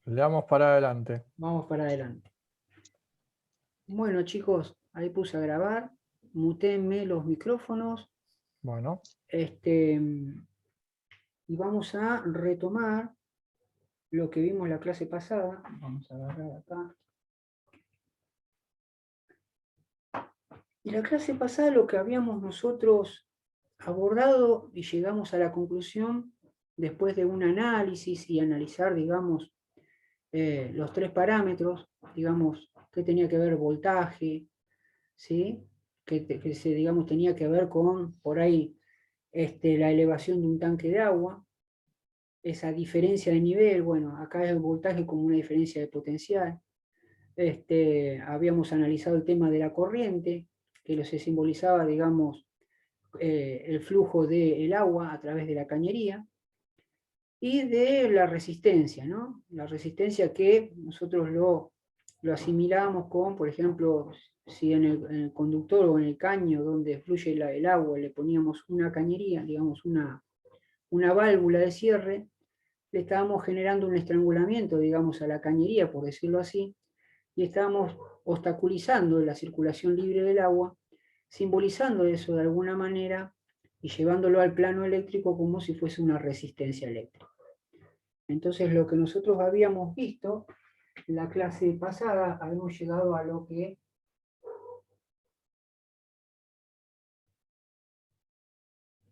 Le damos para adelante. Vamos para adelante. Bueno, chicos, ahí puse a grabar. Mutéenme los micrófonos. Bueno, Y vamos a retomar lo que vimos la clase pasada. Vamos a agarrar acá. Y la clase pasada lo que habíamos nosotros abordado y llegamos a la conclusión, después de un análisis y analizar, digamos, los tres parámetros, digamos, que tenía que ver voltaje, ¿sí? Que se, digamos, tenía que ver con, por ahí, la elevación de un tanque de agua, esa diferencia de nivel, bueno, acá es el voltaje como una diferencia de potencial. Habíamos analizado el tema de la corriente, que se simbolizaba, digamos, el flujo del agua a través de la cañería, y de la resistencia, ¿no? La resistencia que nosotros lo asimilamos con, por ejemplo, si en el conductor o en el caño donde fluye el agua le poníamos una cañería, digamos una válvula de cierre, le estábamos generando un estrangulamiento, digamos, a la cañería, por decirlo así, y estábamos obstaculizando la circulación libre del agua, simbolizando eso de alguna manera y llevándolo al plano eléctrico como si fuese una resistencia eléctrica. Entonces, lo que nosotros habíamos visto en la clase pasada, habíamos llegado a lo que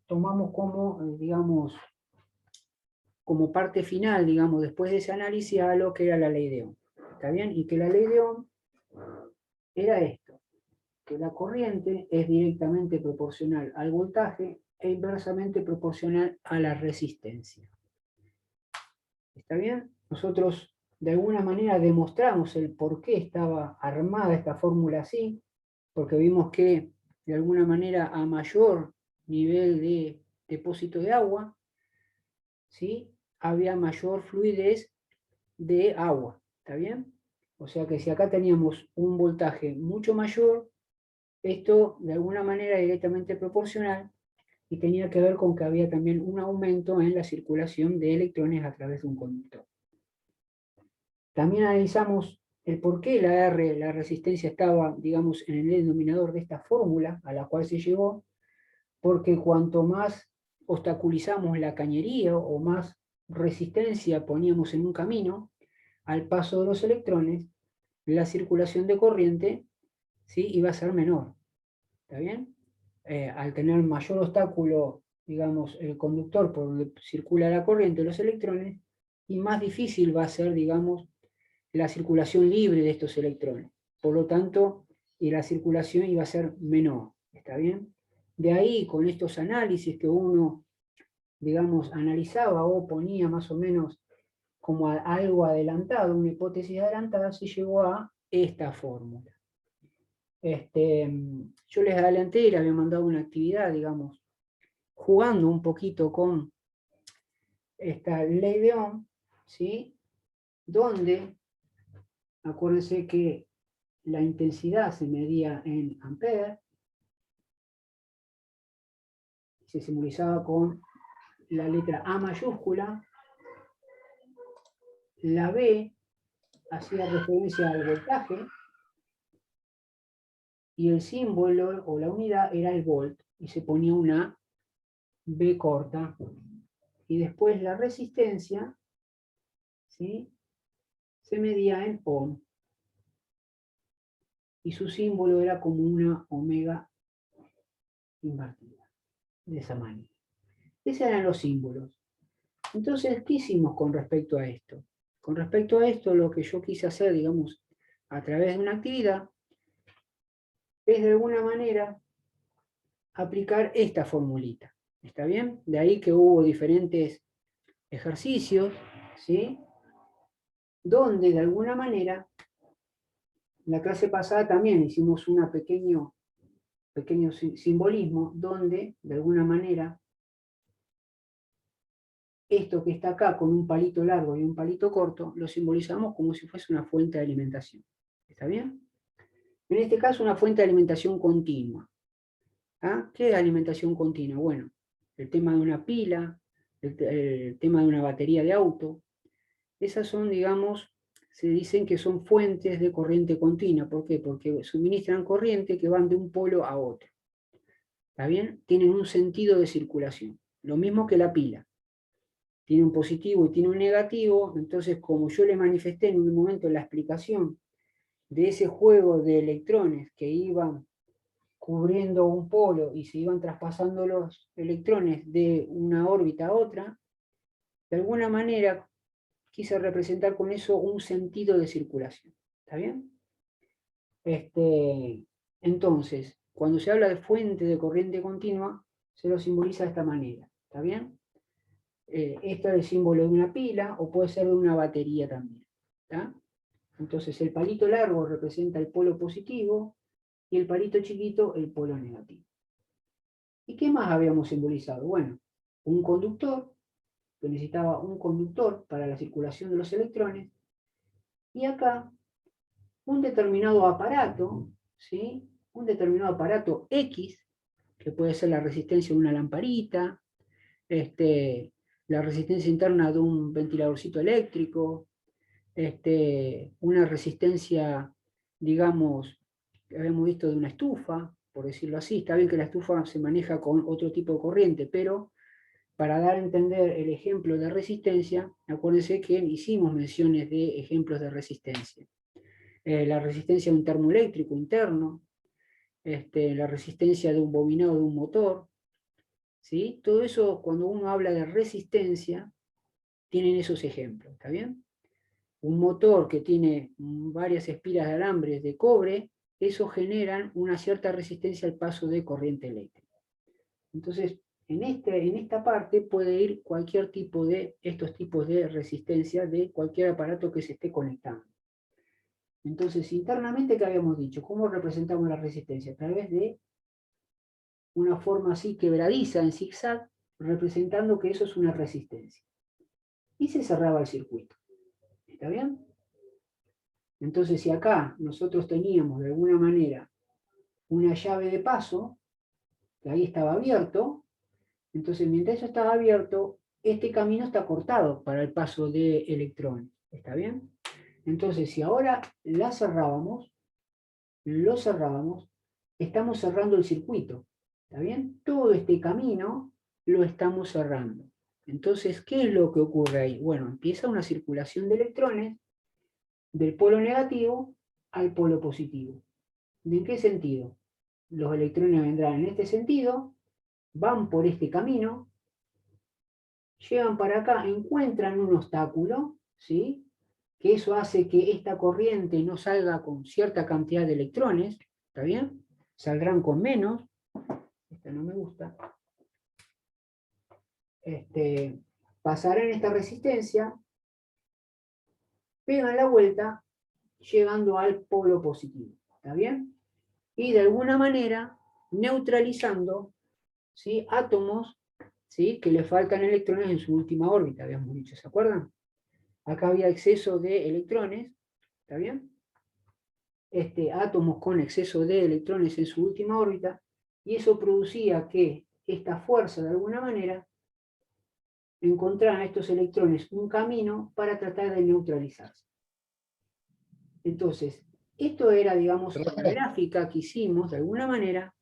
tomamos como, digamos, como parte final, digamos, después de ese análisis, a lo que era la ley de Ohm. ¿Está bien? Y que la ley de Ohm era esto, que la corriente es directamente proporcional al voltaje e inversamente proporcional a la resistencia. ¿Está bien? Nosotros de alguna manera demostramos el por qué estaba armada esta fórmula así, porque vimos que de alguna manera a mayor nivel de depósito de agua, ¿sí? Había mayor fluidez de agua, ¿está bien? O sea que si acá teníamos un voltaje mucho mayor, esto de alguna manera directamente proporcional y tenía que ver con que había también un aumento en la circulación de electrones a través de un conductor. También analizamos el por qué la R, la resistencia, estaba, digamos, en el denominador de esta fórmula a la cual se llegó, porque cuanto más obstaculizamos la cañería o más resistencia poníamos en un camino, al paso de los electrones, la circulación de corriente, ¿sí?, iba a ser menor. ¿Está bien? Al tener mayor obstáculo, digamos, el conductor por donde circula la corriente, los electrones, y más difícil va a ser, digamos, la circulación libre de estos electrones. Por lo tanto, y la circulación iba a ser menor. ¿Está bien? De ahí, con estos análisis que uno, digamos, analizaba o ponía más o menos como algo adelantado, una hipótesis adelantada, se llegó a esta fórmula. Yo les adelanté y les había mandado una actividad, digamos, jugando un poquito con esta ley de Ohm, ¿sí? Donde, acuérdense que la intensidad se medía en amperes, se simbolizaba con la letra A mayúscula, la B hacía referencia al voltaje, y el símbolo o la unidad era el volt, y se ponía una B corta. Y después la resistencia, ¿sí?, se medía en ohm, y su símbolo era como una omega invertida, de esa manera. Esos eran los símbolos. Entonces, ¿qué hicimos con respecto a esto? Con respecto a esto, lo que yo quise hacer, digamos, a través de una actividad, es de alguna manera aplicar esta formulita. ¿Está bien? De ahí que hubo diferentes ejercicios, ¿sí?, donde de alguna manera, en la clase pasada también hicimos un pequeño simbolismo, donde de alguna manera esto que está acá con un palito largo y un palito corto, lo simbolizamos como si fuese una fuente de alimentación. ¿Está bien? En este caso, una fuente de alimentación continua. ¿Ah? ¿Qué es alimentación continua? Bueno, el tema de una pila, el tema de una batería de auto, Esas son, digamos, se dicen que son fuentes de corriente continua. ¿Por qué? Porque suministran corriente que van de un polo a otro. ¿Está bien? Tienen un sentido de circulación. Lo mismo que la pila. Tiene un positivo y tiene un negativo. Entonces, como yo les manifesté en un momento en la explicación de ese juego de electrones que iban cubriendo un polo y se iban traspasando los electrones de una órbita a otra, de alguna manera quise representar con eso un sentido de circulación. ¿Está bien? Entonces, cuando se habla de fuente de corriente continua, se lo simboliza de esta manera. ¿Está bien? Esto es el símbolo de una pila o puede ser de una batería también. ¿Está? Entonces, el palito largo representa el polo positivo y el palito chiquito el polo negativo. ¿Y qué más habíamos simbolizado? Bueno, un conductor, que necesitaba un conductor para la circulación de los electrones, y acá un determinado aparato, ¿sí? Un determinado aparato X, que puede ser la resistencia de una lamparita, la resistencia interna de un ventiladorcito eléctrico, una resistencia, digamos, que habíamos visto de una estufa, por decirlo así. Está bien que la estufa se maneja con otro tipo de corriente, pero para dar a entender el ejemplo de resistencia, acuérdense que hicimos menciones de ejemplos de resistencia. La resistencia de un termoeléctrico interno, la resistencia de un bobinado de un motor, ¿sí? Todo eso, cuando uno habla de resistencia, tienen esos ejemplos, ¿está bien? Un motor que tiene varias espiras de alambres de cobre, eso generan una cierta resistencia al paso de corriente eléctrica. Entonces, en esta parte puede ir cualquier tipo de estos tipos de resistencia de cualquier aparato que se esté conectando. Entonces, internamente, ¿qué habíamos dicho? ¿Cómo representamos la resistencia? A través de una forma así quebradiza en zigzag, representando que eso es una resistencia. Y se cerraba el circuito. ¿Está bien? Entonces, si acá nosotros teníamos de alguna manera una llave de paso, que ahí estaba abierto, entonces mientras eso estaba abierto, este camino está cortado para el paso de electrones. ¿Está bien? Entonces, si ahora la cerrábamos, lo cerrábamos, estamos cerrando el circuito. ¿Está bien? Todo este camino lo estamos cerrando. Entonces, ¿qué es lo que ocurre ahí? Bueno, empieza una circulación de electrones del polo negativo al polo positivo. ¿De qué sentido? Los electrones vendrán en este sentido, van por este camino, llegan para acá, encuentran un obstáculo, ¿sí? Que eso hace que esta corriente no salga con cierta cantidad de electrones, ¿está bien? Saldrán con menos, esta no me gusta, pasarán esta resistencia, pegan la vuelta, llegando al polo positivo, ¿está bien? Y de alguna manera neutralizando, ¿sí? Átomos, ¿sí? Que le faltan electrones en su última órbita, habíamos dicho, ¿se acuerdan? Acá había exceso de electrones, ¿está bien? Átomos con exceso de electrones en su última órbita, y eso producía que esta fuerza, de alguna manera, encontraran a estos electrones un camino para tratar de neutralizarse. Entonces, esto era, digamos, la gráfica que hicimos, de alguna manera,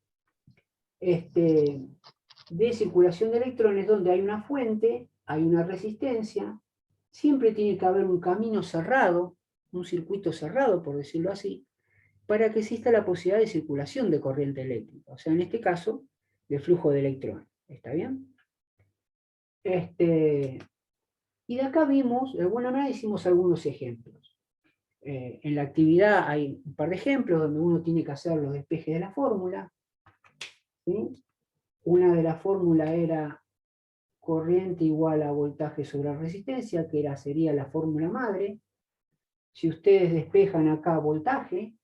de circulación de electrones, donde hay una fuente, hay una resistencia, siempre tiene que haber un camino cerrado, un circuito cerrado, por decirlo así, para que exista la posibilidad de circulación de corriente eléctrica, o sea, en este caso, de flujo de electrones. ¿Está bien? Y de acá vimos, de alguna manera hicimos algunos ejemplos. En la actividad hay un par de ejemplos donde uno tiene que hacer los despejes de la fórmula, ¿sí? Una de las fórmulas era corriente igual a voltaje sobre resistencia, que sería la fórmula madre. Si ustedes despejan acá voltaje,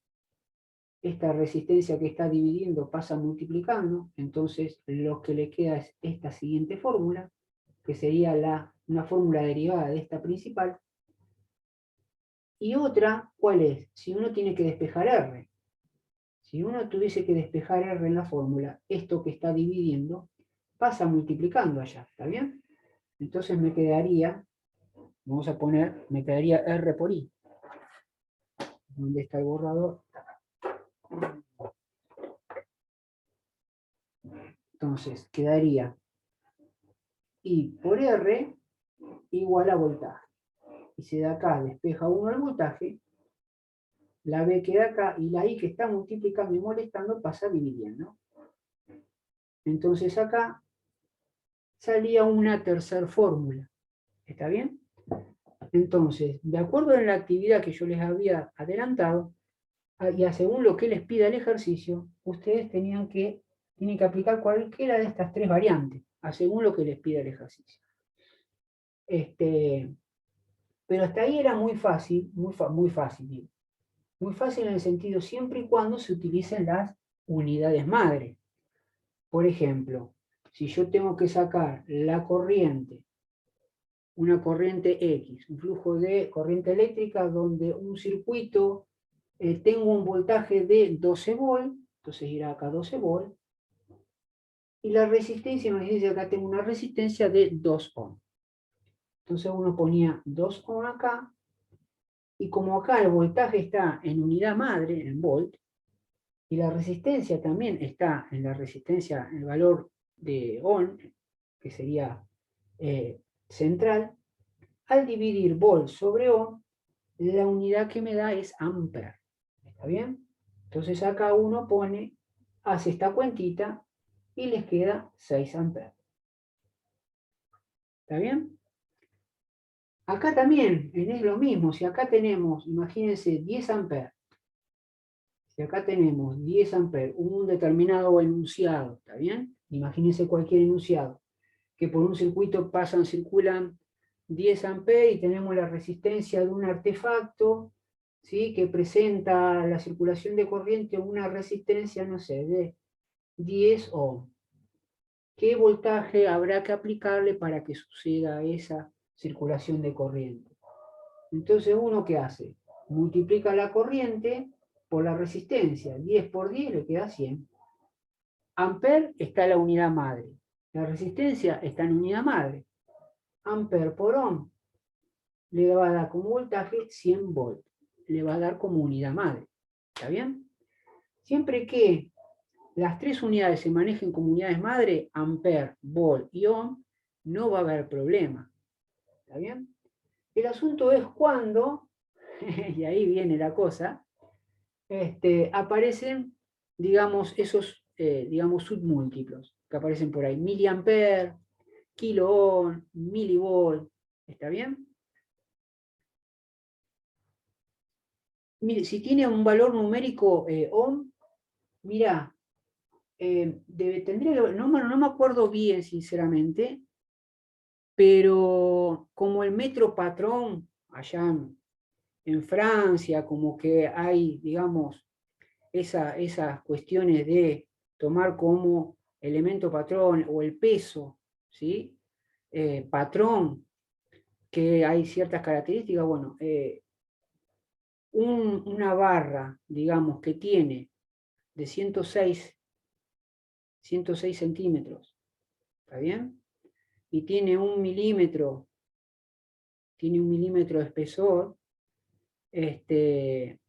esta resistencia que está dividiendo pasa multiplicando, entonces lo que le queda es esta siguiente fórmula, que sería una fórmula derivada de esta principal. Y otra, ¿cuál es? Si uno tiene que despejar R. Si uno tuviese que despejar R en la fórmula, esto que está dividiendo pasa multiplicando allá, ¿está bien? Entonces me quedaría Vamos a poner, me quedaría R por I. ¿Dónde está el borrador? Entonces, quedaría I por R igual a voltaje. Y si de acá despeja 1 el voltaje, la B queda acá y la I que está multiplicando y molestando pasa dividiendo. Entonces acá salía una tercera fórmula. ¿Está bien? Entonces, de acuerdo a la actividad que yo les había adelantado, y a según lo que les pida el ejercicio, ustedes tienen que aplicar cualquiera de estas tres variantes, a según lo que les pida el ejercicio. Pero hasta ahí era muy fácil, muy fácil, digo. Muy fácil en el sentido siempre y cuando se utilicen las unidades madre. Por ejemplo, si yo tengo que sacar la corriente, una corriente X, un flujo de corriente eléctrica donde un circuito tengo un voltaje de 12 volt, entonces irá acá 12 volt, y la resistencia, imagínense acá tengo una resistencia de 2 ohm. Entonces uno ponía 2 ohm acá, y como acá el voltaje está en unidad madre, en volt, y la resistencia también está en la resistencia, el valor de ohm, que sería central, al dividir volt sobre ohm, la unidad que me da es ampere. ¿Está bien? Entonces acá uno pone, hace esta cuentita y les queda 6 amperes. ¿Está bien? Acá también es lo mismo. Si acá tenemos, imagínense, 10 amperes. Si acá tenemos 10 amperes, un determinado enunciado, ¿está bien? Imagínense cualquier enunciado, que por un circuito circulan 10 amperes y tenemos la resistencia de un artefacto, ¿sí? Que presenta la circulación de corriente una resistencia, no sé, de 10 ohm. ¿Qué voltaje habrá que aplicarle para que suceda esa circulación de corriente? Entonces, ¿uno qué hace? Multiplica la corriente por la resistencia. 10 por 10 le queda 100. Amper está en la unidad madre. La resistencia está en unidad madre. Amper por ohm le va a dar como voltaje 100 volt. Le va a dar como unidad madre. ¿Está bien? Siempre que las tres unidades se manejen como unidades madre, amper, volt y ohm, no va a haber problema. ¿Está bien? El asunto es cuando, y ahí viene la cosa, aparecen, digamos, esos, digamos, submúltiplos, que aparecen por ahí, miliamper, kilo ohm, milivolt, ¿está bien? Mire, si tiene un valor numérico ohm, mira, tendría que, no me acuerdo bien, sinceramente, pero como el metro patrón allá en Francia, como que hay, digamos, esas cuestiones de tomar como elemento patrón o el peso, ¿sí? Patrón, que hay ciertas características, bueno, una barra, digamos, que tiene de 106 centímetros, ¿está bien? Y tiene un milímetro de espesor,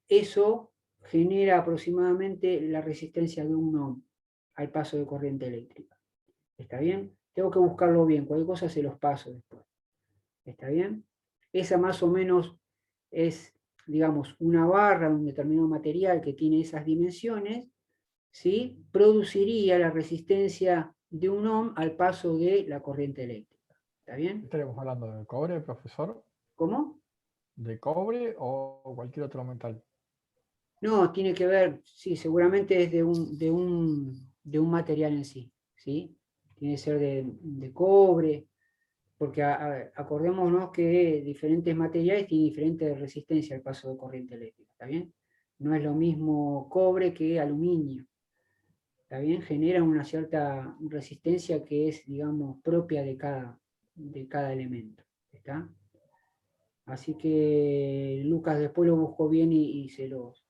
eso genera aproximadamente la resistencia de un ohm al paso de corriente eléctrica. ¿Está bien? Tengo que buscarlo bien, cualquier cosa se los paso después. ¿Está bien? Esa más o menos es, digamos, una barra, un determinado material que tiene esas dimensiones, ¿sí? Produciría la resistencia de un ohm al paso de la corriente eléctrica. ¿Está bien? ¿Estaremos hablando de cobre, profesor? ¿Cómo? ¿De cobre o cualquier otro metal? No, tiene que ver, sí, seguramente es de un material en sí, ¿sí? Tiene que ser de cobre, porque acordémonos que diferentes materiales tienen diferente resistencia al paso de corriente eléctrica, ¿está bien? No es lo mismo cobre que aluminio, ¿está bien? Genera una cierta resistencia que es, digamos, propia de cada elemento, ¿está? Así que Lucas después lo buscó bien y se los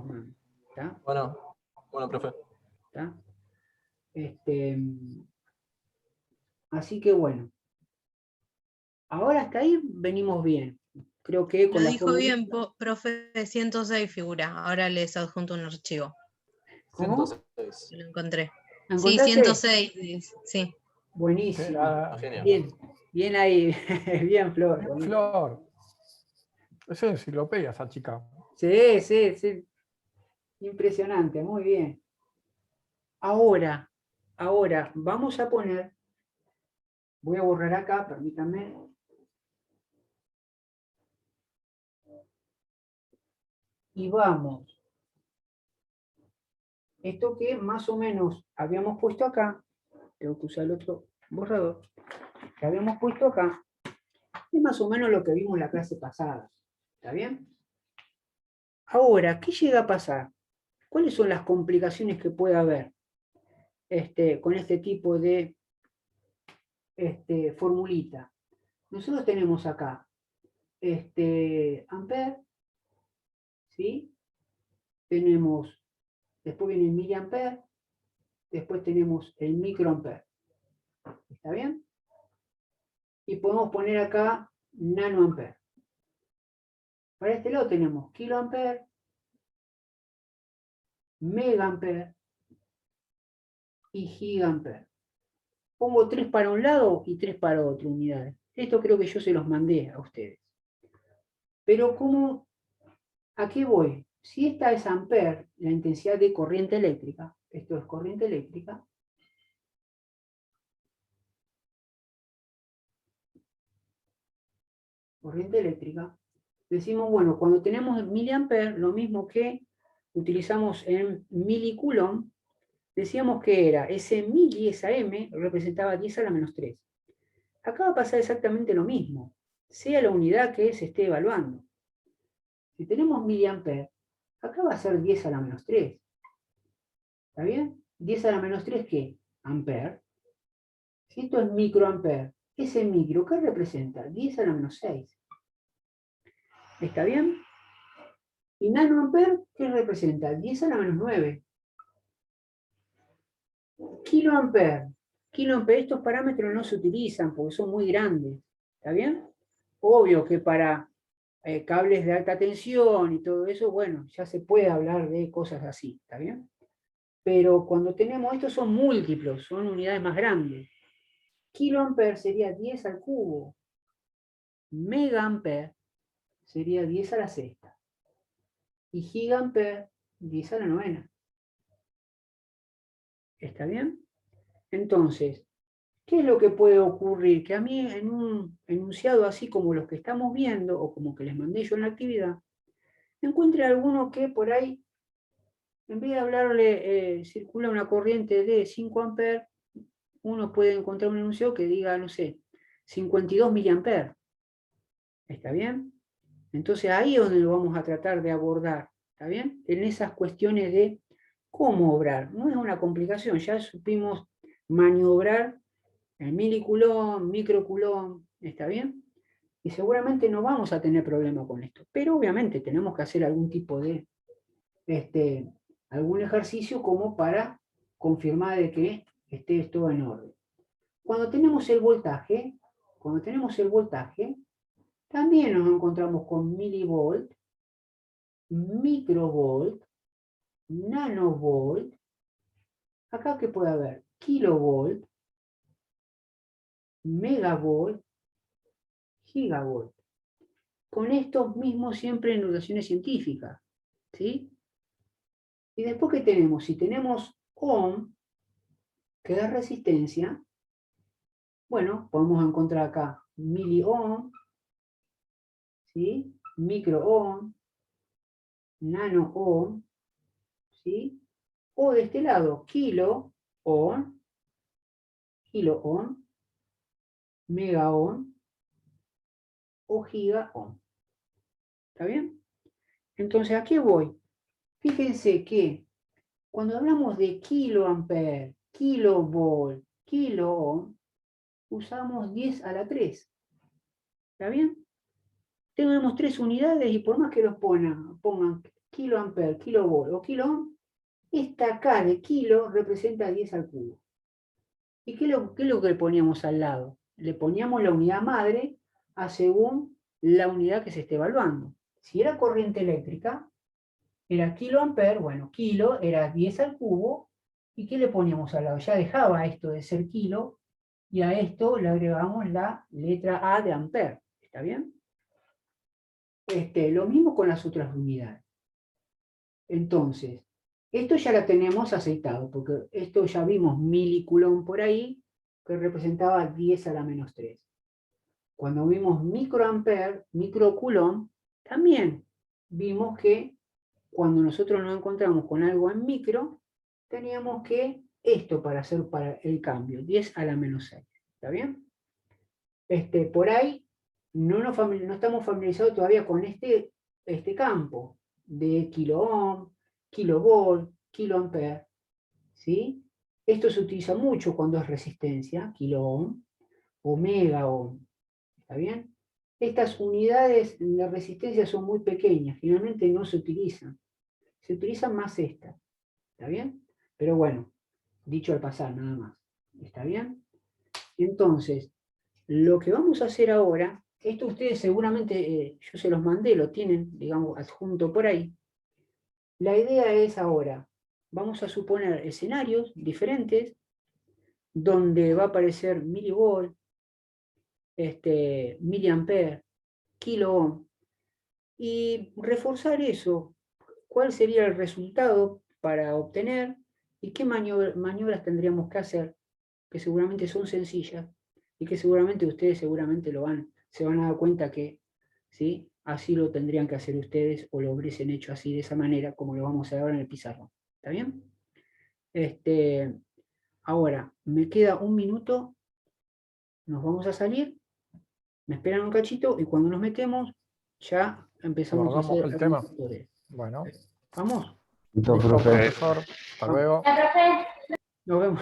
mando, ¿está? Bueno, profe. ¿Está? Así que bueno, Ahora hasta ahí venimos bien. Creo que con Lo la dijo bien, formulita. profe, 106 figura. Ahora les adjunto un archivo. ¿Cómo? 106. Lo encontré. ¿La Sí, encontraste? 106, sí. Buenísimo. Genial. Bien, bien ahí. Bien, Flor. buenísimo. Flor. Es enciclopedia esa chica. Sí, sí, sí. Impresionante, muy bien. Ahora, vamos a poner, voy a borrar acá, permítanme. Y vamos. Esto que más o menos habíamos puesto acá, tengo que usar el otro borrador, que habíamos puesto acá, es más o menos lo que vimos en la clase pasada. ¿Está bien? Ahora, ¿qué llega a pasar? ¿Cuáles son las complicaciones que puede haber con este tipo de formulita? Nosotros tenemos acá ampere, ¿sí? Tenemos, después viene el miliampere, después tenemos el microampere. ¿Está bien? Y podemos poner acá nanoampere. Para este lado tenemos kiloampere, megaampere y gigaampere. Pongo 3 para un lado y 3 para otro unidades. Esto creo que yo se los mandé a ustedes. Pero ¿cómo? ¿A qué voy? Si esta es ampere, la intensidad de corriente eléctrica, esto es corriente eléctrica, decimos, bueno, cuando tenemos miliampere, lo mismo que utilizamos en milicoulomb, decíamos que era ese mili, esa m, representaba 10 a la menos 3. Acá va a pasar exactamente lo mismo, sea la unidad que se esté evaluando. Si tenemos miliampere, acá va a ser 10 a la menos 3. ¿Está bien? 10 a la menos 3, ¿qué? Ampere. Si esto es microampere, ese micro, ¿qué representa? 10 a la menos 6. ¿Está bien? Y nanoampere, ¿qué representa? 10 a la menos 9. Kiloampere. Kiloampere, estos parámetros no se utilizan porque son muy grandes. ¿Está bien? Obvio que para cables de alta tensión y todo eso, bueno, ya se puede hablar de cosas así. ¿Está bien? Pero cuando tenemos, estos son múltiplos, son unidades más grandes. Kiloampere sería 10 al cubo. Megaampere sería 10 a la sexta. Y gigaampere, 10 a la novena. ¿Está bien? Entonces, ¿qué es lo que puede ocurrir? Que a mí en un enunciado así como los que estamos viendo, o como que les mandé yo en la actividad, encuentre alguno que por ahí, en vez de hablarle, circula una corriente de 5 amperes, uno puede encontrar un enunciado que diga, no sé, 52 miliamperes. ¿Está bien? Entonces ahí es donde lo vamos a tratar de abordar. ¿Está bien? En esas cuestiones de cómo obrar. No es una complicación, ya supimos maniobrar el milicoulomb, microcoulomb, ¿está bien? Y seguramente no vamos a tener problema con esto. Pero obviamente tenemos que hacer algún tipo de, algún ejercicio como para confirmar de que esté todo en orden. Cuando tenemos el voltaje, también nos encontramos con milivolt, microvolt, nanovolt. Acá que puede haber kilovolt, megavolt, gigavolt. Con estos mismos siempre en notaciones científicas. ¿Sí? Y después, ¿qué tenemos? Si tenemos ohm, que da resistencia, bueno, podemos encontrar acá miliohm, ¿sí? Microohm, nanoohm, ¿sí? O de este lado, kiloohm, megaohm o gigaohm. ¿Está bien? Entonces, ¿a qué voy? Fíjense que cuando hablamos de kiloampere, kilovolt, kiloohm, usamos 10 a la 3. ¿Está bien? Tenemos 3 unidades y por más que los pongan kiloampere, kilovolt o kiloohm, esta K de kilo representa 10 al cubo. ¿Y qué es lo que le poníamos al lado? Le poníamos la unidad madre a según la unidad que se esté evaluando. Si era corriente eléctrica, era kiloamper, bueno, kilo era 10 al cubo, ¿y qué le poníamos al lado? Ya dejaba esto de ser kilo, y a esto le agregamos la letra A de amper, ¿está bien? Lo mismo con las otras unidades. Entonces, esto ya la tenemos aceitado, porque esto ya vimos milicoulomb por ahí, que representaba 10 a la menos 3. Cuando vimos microamper, microcoulomb, también vimos que cuando nosotros nos encontramos con algo en micro, teníamos que esto para hacer para el cambio, 10 a la menos 6. ¿Está bien? Por ahí no estamos familiarizados todavía con este campo de kiloohm, kilovolt, kiloampere, ¿sí? Esto se utiliza mucho cuando es resistencia, kiloohm o megaohm, ¿está bien? Estas unidades de resistencia son muy pequeñas, finalmente no se utilizan más estas, ¿está bien? Pero bueno, dicho al pasar, nada más, ¿está bien? Entonces, lo que vamos a hacer ahora, esto ustedes seguramente, yo se los mandé, lo tienen, digamos, adjunto por ahí. La idea es ahora, vamos a suponer escenarios diferentes, donde va a aparecer milivolt, miliampere, kiloohm, y reforzar eso. ¿Cuál sería el resultado para obtener y qué maniobras tendríamos que hacer? Que seguramente son sencillas y que seguramente ustedes seguramente se van a dar cuenta que ¿sí? Así lo tendrían que hacer ustedes o lo hubiesen hecho así de esa manera como lo vamos a ver ahora en el pizarrón. ¿Está bien? Ahora, me queda un minuto, nos vamos a salir, me esperan un cachito y cuando nos metemos ya empezamos a Abordamos hacer el tema. algunos tutoriales. Bueno, ¿Vamos? Listo, listo, profe. profesor. Hasta luego. Nos vemos.